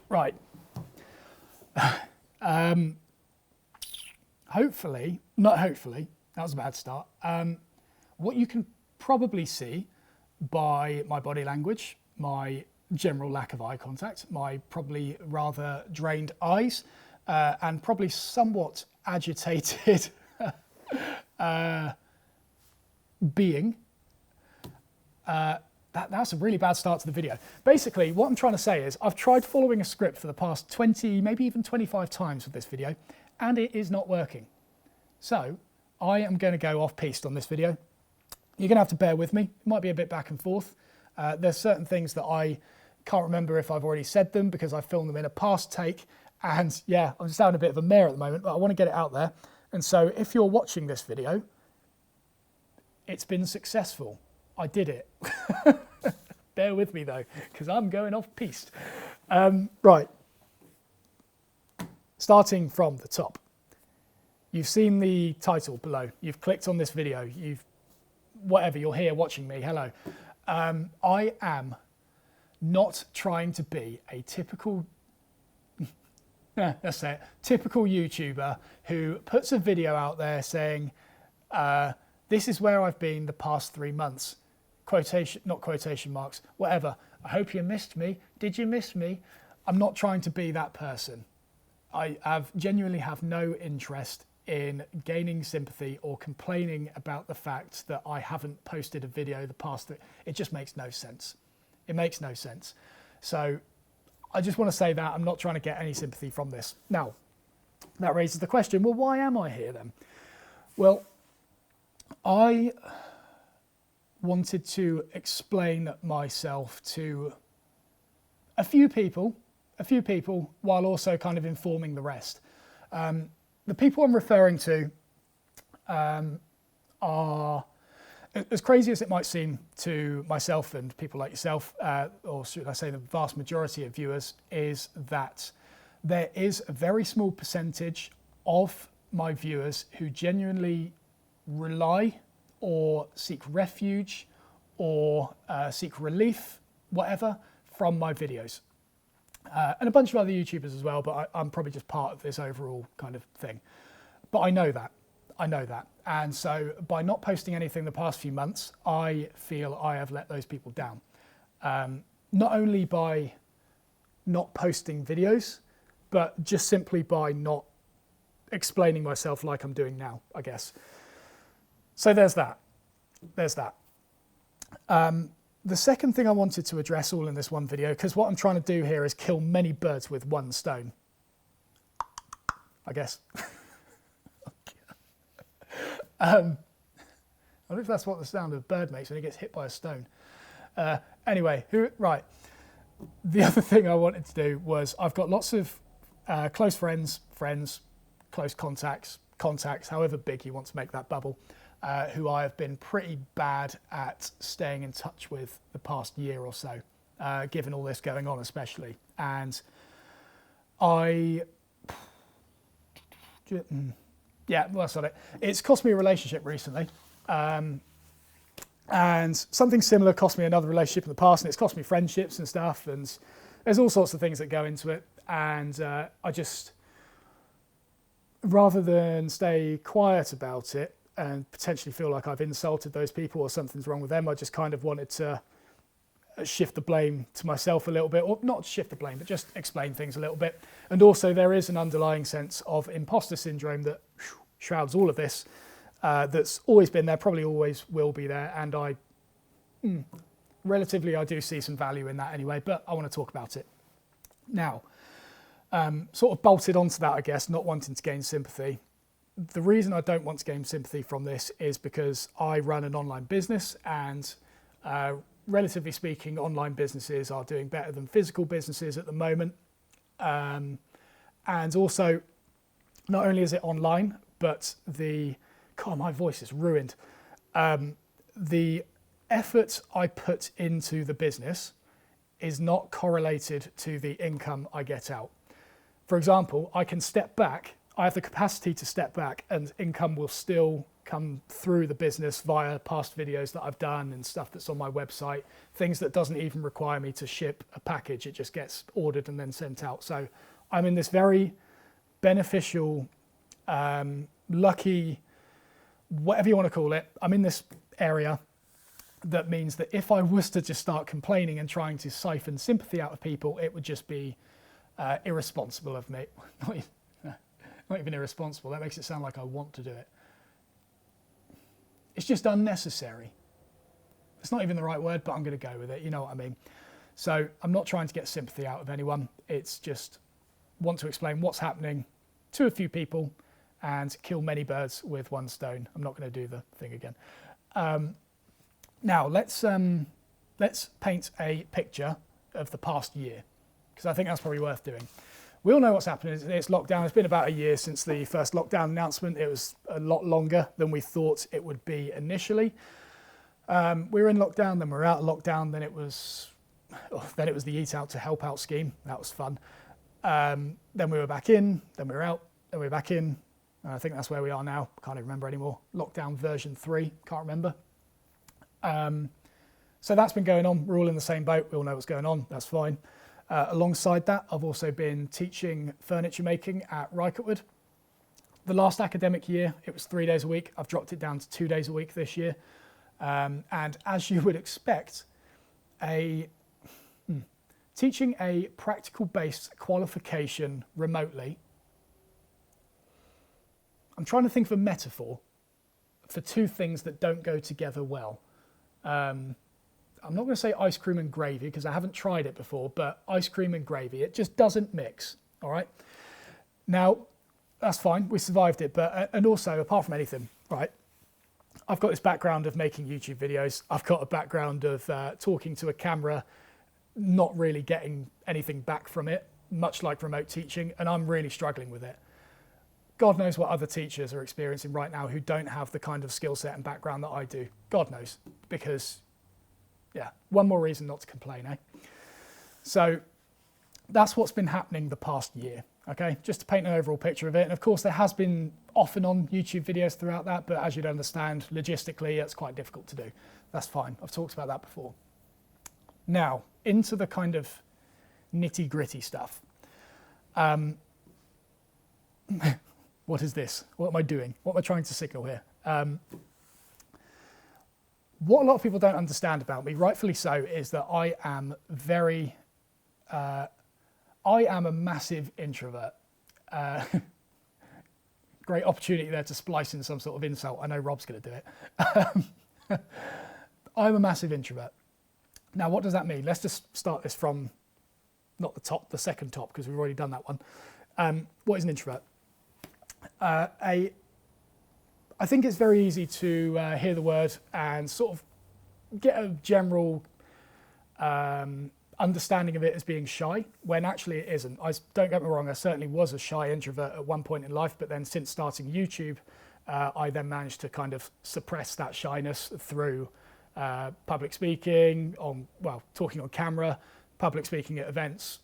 Right. Hopefully, not hopefully, that was a bad start. What you can probably see by my body language, my general lack of eye contact, my probably rather drained eyes, and probably somewhat agitated being, that's a really bad start to the video. Basically, what I'm trying to say is I've tried following a script for the past 20, maybe even 25 times with this video, and it is not working. So I am going to go off-piste on this video. You're going to have to bear with me. It might be a bit back and forth. There's certain things that I can't remember if I've already said them because I filmed them in a past take. And yeah, I'm just having a bit of a mare at the moment, but I want to get it out there. And so if you're watching this video, it's been successful. I did it. Bear with me though, because I'm going off-piste. Right. Starting from the top. You've seen the title below. You've clicked on this video. Whatever, you're here watching me. Hello. I am not trying to be a typical, let's say it, typical YouTuber who puts a video out there saying, this is where I've been the past 3 months. Quotation, not quotation marks, whatever. I hope you missed me. Did you miss me? I'm not trying to be that person. I genuinely have no interest in gaining sympathy or complaining about the fact that I haven't posted a video the past. It just makes no sense. It makes no sense. So I just want to say that I'm not trying to get any sympathy from this. Now, that raises the question, well, why am I here then? Well, I wanted to explain myself to a few people while also kind of informing the rest. The people I'm referring to are, as crazy as it might seem to myself and people like yourself, or should I say the vast majority of viewers, is that there is a very small percentage of my viewers who genuinely rely or seek refuge or seek relief, whatever, from my videos. And a bunch of other YouTubers as well, but I'm probably just part of this overall kind of thing. But I know that. And so by not posting anything the past few months, I feel I have let those people down. Not only by not posting videos, but just simply by not explaining myself like I'm doing now, I guess. So there's that. The second thing I wanted to address all in this one video, because what I'm trying to do here is kill many birds with one stone, I guess. I wonder if that's what the sound of a bird makes when he gets hit by a stone. Anyway, right. The other thing I wanted to do was I've got lots of close friends, close contacts, however big you want to make that bubble, who I have been pretty bad at staying in touch with the past year or so, given all this going on especially. And yeah, well, that's not it. It's cost me a relationship recently. And something similar cost me another relationship in the past, and it's cost me friendships and stuff, and there's all sorts of things that go into it. And I just, rather than stay quiet about it and potentially feel like I've insulted those people or something's wrong with them, I just kind of wanted to shift the blame to myself a little bit, or not shift the blame, but just explain things a little bit. And also there is an underlying sense of imposter syndrome that shrouds all of this, that's always been there, probably always will be there, and I do see some value in that anyway, but I want to talk about it. Now, sort of bolted onto that, I guess, not wanting to gain sympathy. The reason I don't want to gain sympathy from this is because I run an online business, and relatively speaking, online businesses are doing better than physical businesses at the moment. And also, not only is it online, but God, my voice is ruined. The effort I put into the business is not correlated to the income I get out. For example, I can step back, I have the capacity to step back and income will still come through the business via past videos that I've done and stuff that's on my website, things that doesn't even require me to ship a package. It just gets ordered and then sent out. So I'm in this very beneficial, lucky, whatever you want to call it. I'm in this area that means that if I was to just start complaining and trying to siphon sympathy out of people, it would just be irresponsible of me. Not even irresponsible. That makes it sound like I want to do it. It's just unnecessary. It's not even the right word, but I'm going to go with it. You know what I mean? So I'm not trying to get sympathy out of anyone. It's just want to explain what's happening to a few people and kill many birds with one stone. I'm not going to do the thing again. Now let's paint a picture of the past year, because I think that's probably worth doing. We all know what's happening. It's lockdown. It's been about a year since the first lockdown announcement. It was a lot longer than we thought it would be initially. We were in lockdown, then we were out of lockdown, then it was the Eat Out to Help Out scheme. That was fun. Then we were back in, then we were out, then we were back in. And I think that's where we are now. Can't even remember anymore. Lockdown version 3, can't remember. So that's been going on. We're all in the same boat. We all know what's going on. That's fine. Alongside that, I've also been teaching furniture making at Rycottwood. The last academic year, it was 3 days a week. I've dropped it down to 2 days a week this year. And as you would expect, teaching a practical-based qualification remotely, I'm trying to think of a metaphor for two things that don't go together well. I'm not going to say ice cream and gravy because I haven't tried it before, but ice cream and gravy, it just doesn't mix, all right? Now, that's fine, we survived it, but and also, apart from anything, right, I've got this background of making YouTube videos. I've got a background of talking to a camera, not really getting anything back from it, much like remote teaching, and I'm really struggling with it. God knows what other teachers are experiencing right now who don't have the kind of skill set and background that I do. God knows, because, yeah, one more reason not to complain, eh? So that's what's been happening the past year, okay? Just to paint an overall picture of it. And of course, there has been off and on YouTube videos throughout that, but as you'd understand, logistically, it's quite difficult to do. That's fine. I've talked about that before. Now, into the kind of nitty-gritty stuff. What is this? What am I doing? What am I trying to signal here? What a lot of people don't understand about me, rightfully so, is that I am a massive introvert. Great opportunity there to splice in some sort of insult. I know Rob's going to do it. I'm a massive introvert. Now, what does that mean? Let's just start this from, not the top, the second top, because we've already done that one. What is an introvert? I think it's very easy to hear the word and sort of get a general understanding of it as being shy, when actually it isn't. Don't get me wrong, I certainly was a shy introvert at one point in life, but then since starting YouTube, I then managed to kind of suppress that shyness through public speaking, talking on camera, public speaking at events,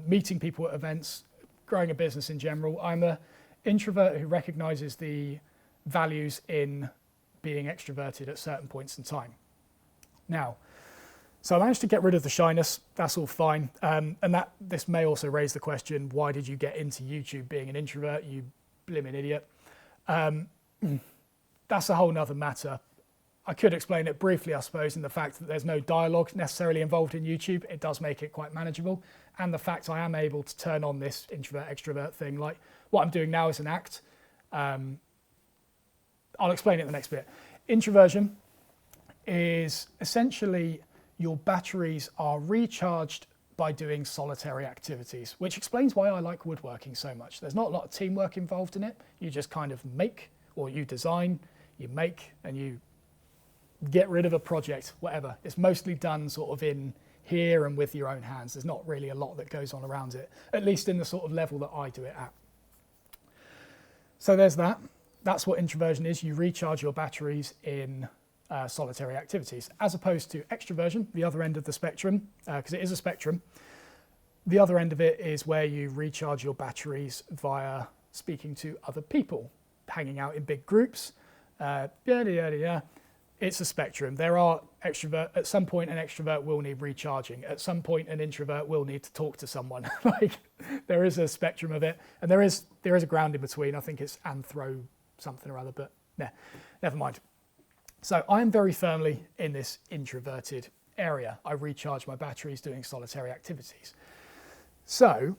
meeting people at events, growing a business in general. I'm an introvert who recognizes the values in being extroverted at certain points in time. Now, so I managed to get rid of the shyness. That's all fine. And this may also raise the question, why did you get into YouTube being an introvert, you blimmin' idiot? That's a whole nother matter. I could explain it briefly, I suppose, in the fact that there's no dialogue necessarily involved in YouTube. It does make it quite manageable. And the fact I am able to turn on this introvert-extrovert thing, like what I'm doing now is an act. I'll explain it in the next bit. Introversion is essentially your batteries are recharged by doing solitary activities, which explains why I like woodworking so much. There's not a lot of teamwork involved in it. You just kind of make, or you design, you make, and you get rid of a project, whatever. It's mostly done sort of in here and with your own hands. There's not really a lot that goes on around it, at least in the sort of level that I do it at. So there's that. That's what introversion is. You recharge your batteries in solitary activities, as opposed to extroversion, the other end of the spectrum, because it is a spectrum. The other end of it is where you recharge your batteries via speaking to other people, hanging out in big groups, Yeah. It's a spectrum. There are at some point an extrovert will need recharging. At some point an introvert will need to talk to someone. Like there is a spectrum of it, and there is a ground in between. I think it's anthro something or other, but yeah, never mind. So I'm very firmly in this introverted area. I recharge my batteries doing solitary activities. So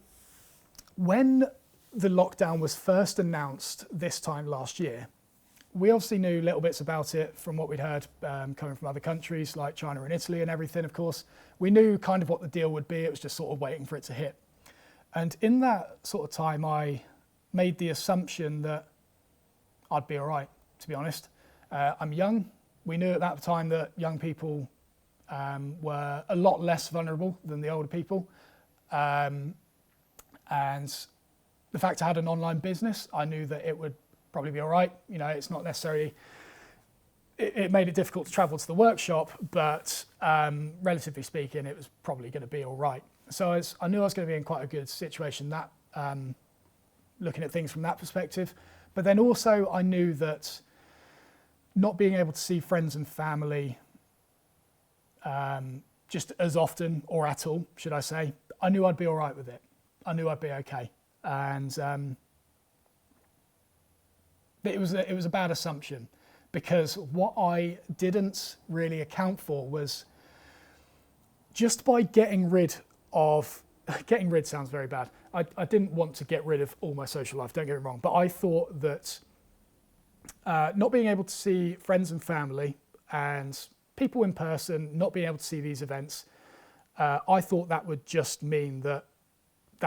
when the lockdown was first announced this time last year, we obviously knew little bits about it from what we'd heard coming from other countries like China and Italy and everything, of course. We knew kind of what the deal would be. It was just sort of waiting for it to hit. And in that sort of time, I made the assumption that I'd be all right, to be honest. I'm young. We knew at that time that young people were a lot less vulnerable than the older people. And the fact I had an online business, I knew that it would probably be all right. You know, it's not necessarily, it made it difficult to travel to the workshop, but relatively speaking, it was probably going to be all right. So I knew I was going to be in quite a good situation, that looking at things from that perspective. But then also I knew that not being able to see friends and family just as often or at all, should I say, I knew I'd be all right with it. I knew I'd be okay. And it was a bad assumption, because what I didn't really account for was just by getting rid sounds very bad. I didn't want to get rid of all my social life, don't get me wrong, but I thought that not being able to see friends and family and people in person, not being able to see these events, I thought that would just mean that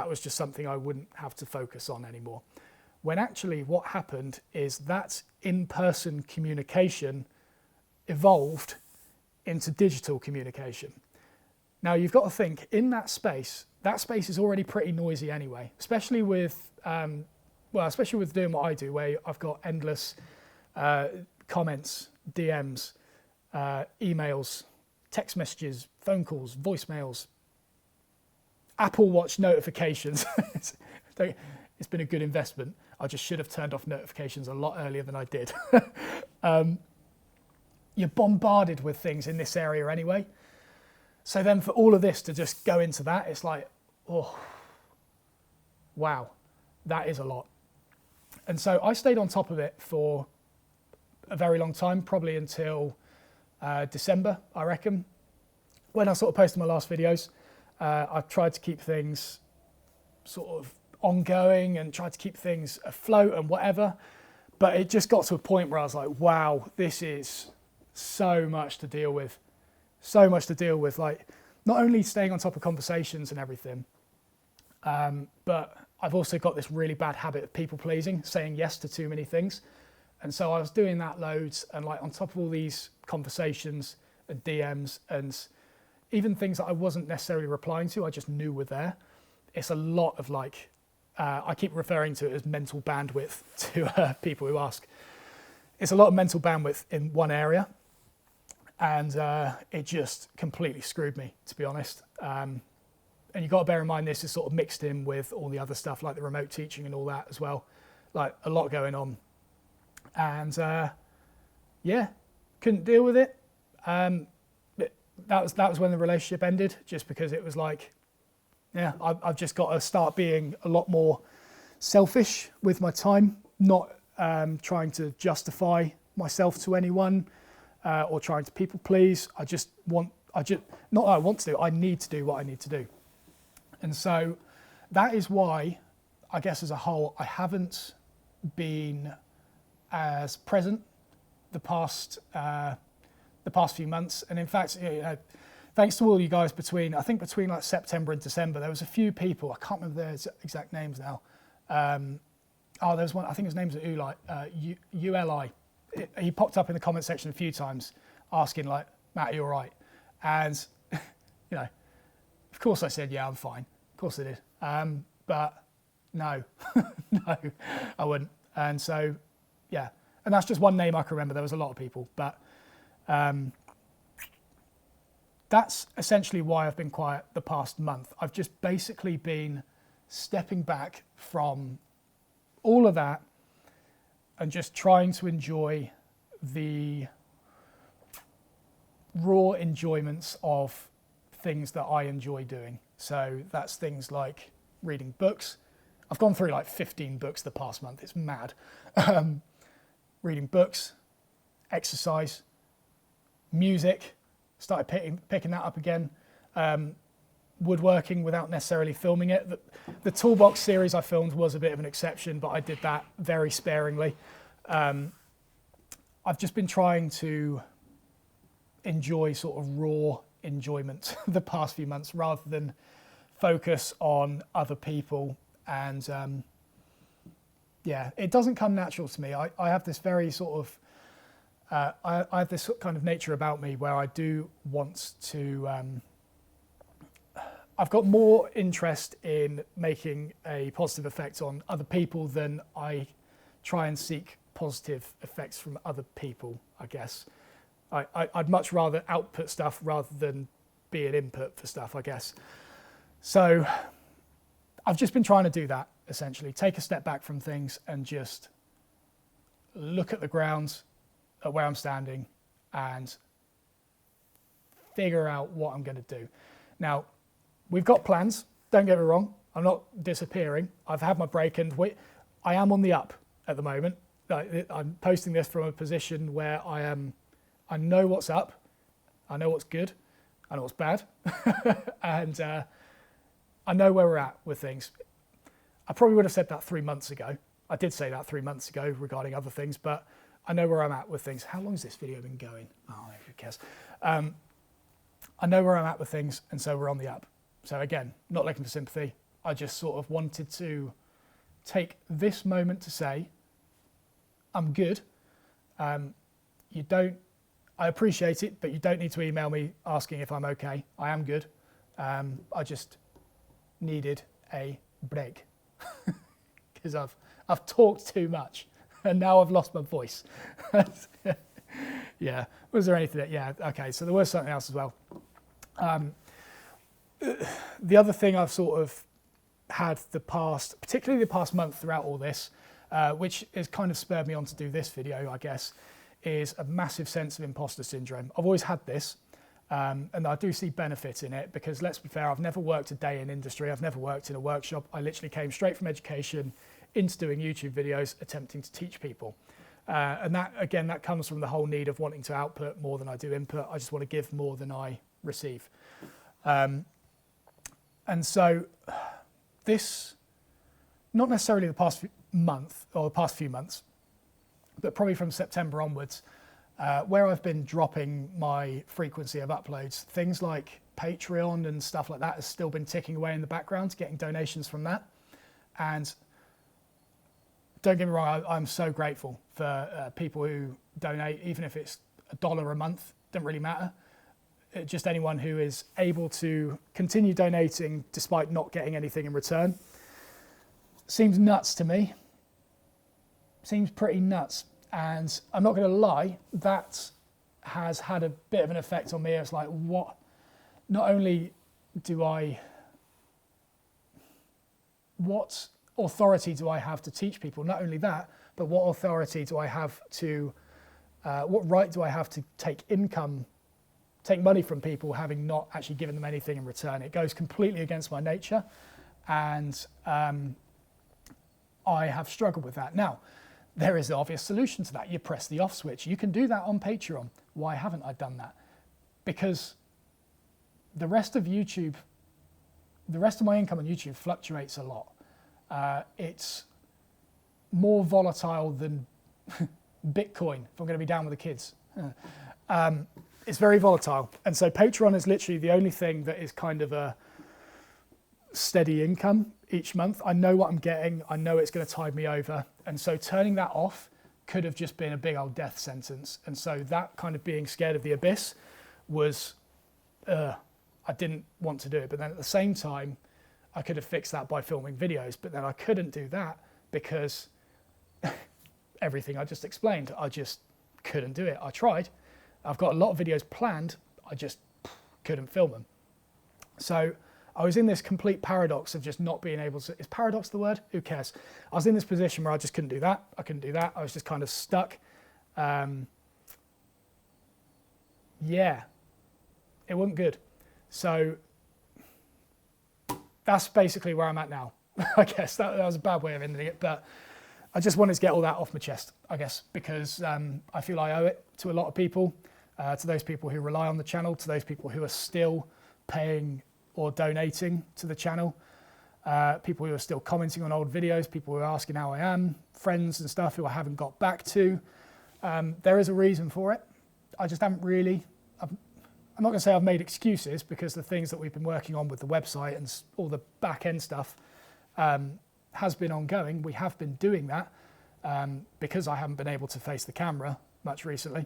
was just something I wouldn't have to focus on anymore. When actually what happened is that in-person communication evolved into digital communication. Now you've got to think, in that space is already pretty noisy anyway, especially with doing what I do, where I've got endless comments, DMs, emails, text messages, phone calls, voicemails, Apple Watch notifications. It's been a good investment. I just should have turned off notifications a lot earlier than I did. You're bombarded with things in this area anyway. So then for all of this to just go into that, it's like, oh, wow, that is a lot. And so I stayed on top of it for a very long time, probably until December, I reckon. When I sort of posted my last videos, I've tried to keep things sort of ongoing and tried to keep things afloat and whatever, but it just got to a point where I was like, wow, this is so much to deal with, like not only staying on top of conversations and everything, but I've also got this really bad habit of people pleasing, saying yes to too many things. And so I was doing that loads, and like on top of all these conversations and DMs and even things that I wasn't necessarily replying to, I just knew were there. It's a lot of like, I keep referring to it as mental bandwidth to people who ask. It's a lot of mental bandwidth in one area, and it just completely screwed me, to be honest. And you've got to bear in mind this is sort of mixed in with all the other stuff like the remote teaching and all that as well. Like a lot going on. And yeah, couldn't deal with it. That was when the relationship ended, just because it was like, yeah, I've just got to start being a lot more selfish with my time, not trying to justify myself to anyone or trying to people please. I need to do what I need to do. And so that is why, I guess as a whole, I haven't been as present the past few months. And in fact, you know, thanks to all you guys between like September and December, there was a few people, I can't remember their exact names now. There's one, I think his name's ULI. He popped up in the comment section a few times asking like, Matt, are you all right? And, you know, of course I said, yeah, I'm fine. Of course I did. But no, no, I wouldn't. And so, yeah. And that's just one name I can remember. There was a lot of people, but that's essentially why I've been quiet the past month. I've just basically been stepping back from all of that and just trying to enjoy the raw enjoyments of things that I enjoy doing. So that's things like reading books. I've gone through like 15 books the past month. It's mad. Reading books, exercise, music. Started picking that up again. Woodworking without necessarily filming it. The Toolbox series I filmed was a bit of an exception, but I did that very sparingly. I've just been trying to enjoy sort of raw enjoyment the past few months rather than focus on other people. And yeah, it doesn't come natural to me. I have this very sort of, I have this kind of nature about me where I do want to, I've got more interest in making a positive effect on other people than I try and seek positive effects from other people, I guess. I'd much rather output stuff rather than be an input for stuff, I guess. So I've just been trying to do that, essentially. Take a step back from things and just look at the ground, at where I'm standing, and figure out what I'm going to do. Now, we've got plans, don't get me wrong. I'm not disappearing. I've had my break and I am on the up at the moment. I'm posting this from a position where I know what's up, I know what's good, I know what's bad, and I know where we're at with things. I probably would have said that 3 months ago. I did say that 3 months ago regarding other things, but I know where I'm at with things. How long has this video been going? Oh, who cares? I know where I'm at with things, and so we're on the up. So again, not looking for sympathy. I just sort of wanted to take this moment to say, I'm good. I appreciate it, but you don't need to email me asking if I'm okay. I am good. I just needed a break because I've talked too much and now I've lost my voice. Yeah. Was there anything? Yeah. Okay. So there was something else as well. The other thing I've sort of had particularly the past month throughout all this, which has kind of spurred me on to do this video, I guess, is a massive sense of imposter syndrome. I've always had this, and I do see benefit in it because, let's be fair, I've never worked a day in industry. I've never worked in a workshop. I literally came straight from education into doing YouTube videos, attempting to teach people. And that, again, that comes from the whole need of wanting to output more than I do input. I just want to give more than I receive. And so this, not necessarily the past month or the past few months, but probably from September onwards, where I've been dropping my frequency of uploads, things like Patreon and stuff like that has still been ticking away in the background, getting donations from that. And don't get me wrong, I'm so grateful for people who donate, even if it's $1 a month, doesn't really matter. Just anyone who is able to continue donating despite not getting anything in return. Seems nuts to me. Seems pretty nuts. And I'm not going to lie, that has had a bit of an effect on me. It's like, what? Not only do what authority do I have to teach people? Not only that, but what authority do I have to, what right do I have to take money from people having not actually given them anything in return? It goes completely against my nature. And I have struggled with that. Now, there is an obvious solution to that. You press the off switch. You can do that on Patreon. Why haven't I done that? Because the rest of YouTube, the rest of my income on YouTube fluctuates a lot. It's more volatile than Bitcoin, if I'm going to be down with the kids. It's very volatile. And so Patreon is literally the only thing that is kind of a steady income each month. I know what I'm getting. I know it's going to tide me over. And so turning that off could have just been a big old death sentence. And so that kind of being scared of the abyss was, I didn't want to do it. But then at the same time, I could have fixed that by filming videos. But then I couldn't do that because everything I just explained, I just couldn't do it. I tried. I've got a lot of videos planned. I just couldn't film them. So I was in this complete paradox of just not being able to, is paradox the word? Who cares? I was in this position where I just couldn't do that. I couldn't do that. I was just kind of stuck. yeah, it wasn't good. So that's basically where I'm at now. I guess that was a bad way of ending it, but I just wanted to get all that off my chest, I guess, because I feel I owe it to a lot of people, to those people who rely on the channel, to those people who are still paying or donating to the channel, people who are still commenting on old videos, people who are asking how I am, friends and stuff who I haven't got back to. There is a reason for it. I just haven't really, I'm not going to say I've made excuses, because the things that we've been working on with the website and all the back end stuff has been ongoing. We have been doing that because I haven't been able to face the camera much recently.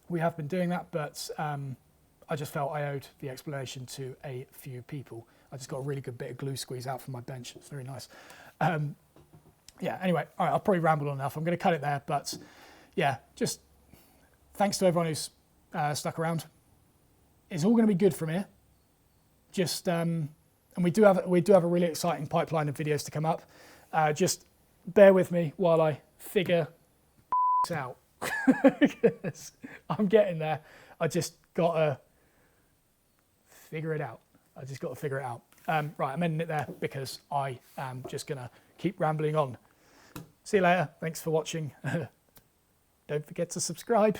We have been doing that, but I just felt I owed the explanation to a few people. I just got a really good bit of glue squeeze out from my bench. It's very nice. Yeah, anyway, all right, I've probably rambled on enough. I'm going to cut it there, but yeah, just thanks to everyone who's stuck around. It's all going to be good from here. Just and we do have a really exciting pipeline of videos to come up. Just bear with me while I figure this out. I'm getting there. I just got to figure it out. Right, I'm ending it there because I am just going to keep rambling on. See you later. Thanks for watching. Don't forget to subscribe.